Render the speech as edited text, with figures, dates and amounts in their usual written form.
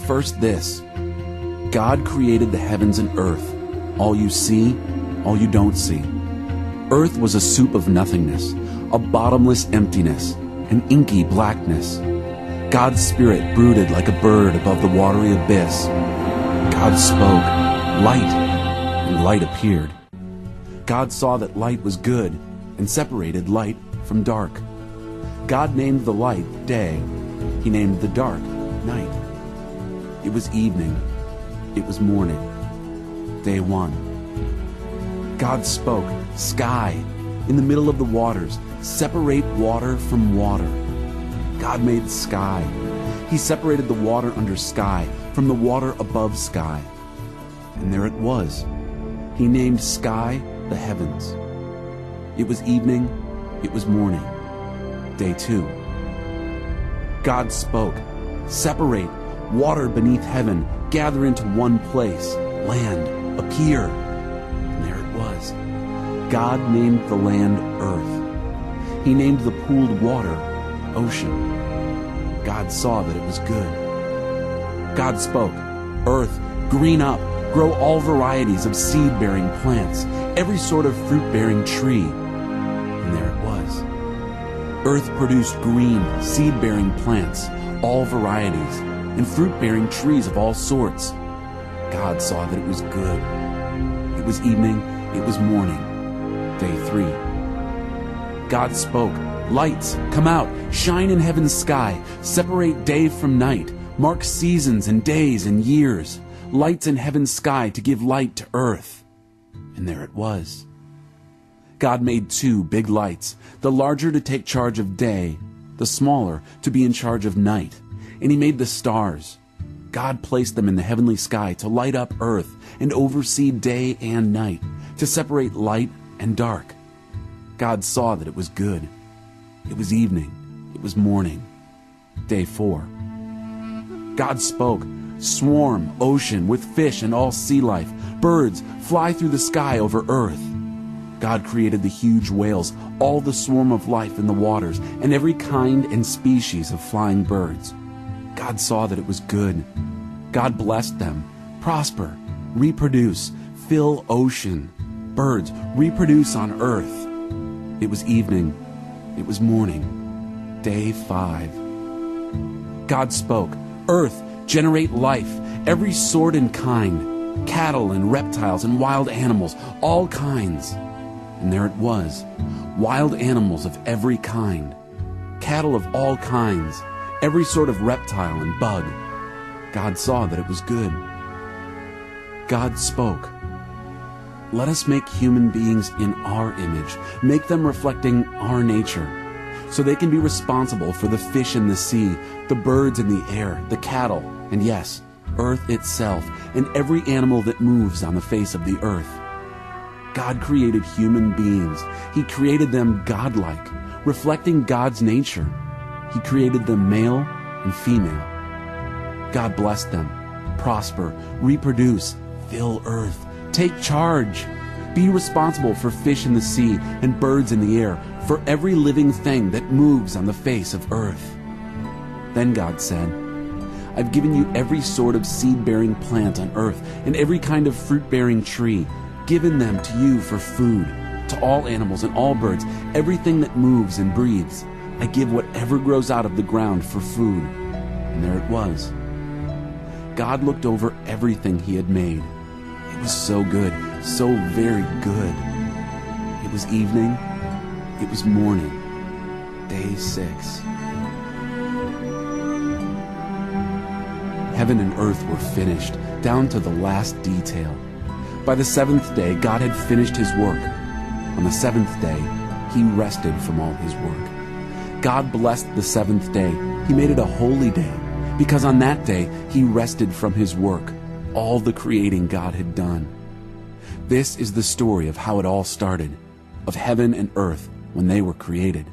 First this, God created the heavens and earth, all you see, all you don't see. Earth was a soup of nothingness, a bottomless emptiness, an inky blackness. God's Spirit brooded like a bird above the watery abyss. God spoke, light, and light appeared. God saw that light was good and separated light from dark. God named the light day. He named the dark night. It was evening. It was morning. Day one. God spoke, sky, in the middle of the waters, separate water from water. God made sky. He separated the water under sky from the water above sky. And there it was. He named sky the heavens. It was evening. It was morning. Day two. God spoke, separate water beneath heaven, gather into one place, land, appear. And there it was. God named the land earth. He named the pooled water ocean. God saw that it was good. God spoke, earth, green up, grow all varieties of seed-bearing plants, every sort of fruit-bearing tree. And there it was. Earth produced green, seed-bearing plants, all varieties, and fruit-bearing trees of all sorts. God saw that it was good. It was evening, it was morning. Day three. God spoke, lights, come out, shine in heaven's sky, separate day from night, mark seasons and days and years, lights in heaven's sky to give light to earth. And there it was. God made two big lights, the larger to take charge of day, the smaller to be in charge of night. And he made the stars. God placed them in the heavenly sky to light up earth and oversee day and night, to separate light and dark. God saw that it was good. It was evening. It was morning. Day four. God spoke, swarm, ocean, with fish and all sea life, birds, fly through the sky over earth. God created the huge whales, all the swarm of life in the waters, and every kind and species of flying birds. God saw that it was good. God blessed them. Prosper, reproduce, fill ocean. Birds, reproduce on earth. It was evening. It was morning. Day five. God spoke, earth, generate life, every sort and kind, cattle and reptiles and wild animals, all kinds. And there it was, wild animals of every kind, cattle of all kinds, every sort of reptile and bug. God saw that it was good. God spoke, let us make human beings in our image, make them reflecting our nature, so they can be responsible for the fish in the sea, the birds in the air, the cattle, and yes, earth itself, and every animal that moves on the face of the earth. God created human beings. He created them godlike, reflecting God's nature. He created them male and female. God blessed them. Prosper, reproduce, fill earth, take charge. Be responsible for fish in the sea and birds in the air, for every living thing that moves on the face of earth. Then God said, I've given you every sort of seed-bearing plant on earth and every kind of fruit-bearing tree, given them to you for food, to all animals and all birds, everything that moves and breathes. I give whatever grows out of the ground for food. And there it was. God looked over everything he had made. It was so good, so very good. It was evening. It was morning. Day 6. Heaven and earth were finished, down to the last detail. By the 7th day, God had finished his work. On the 7th day, he rested from all his work. God blessed the 7th day. He made it a holy day, because on that day, he rested from his work, all the creating God had done. This is the story of how it all started, of heaven and earth when they were created.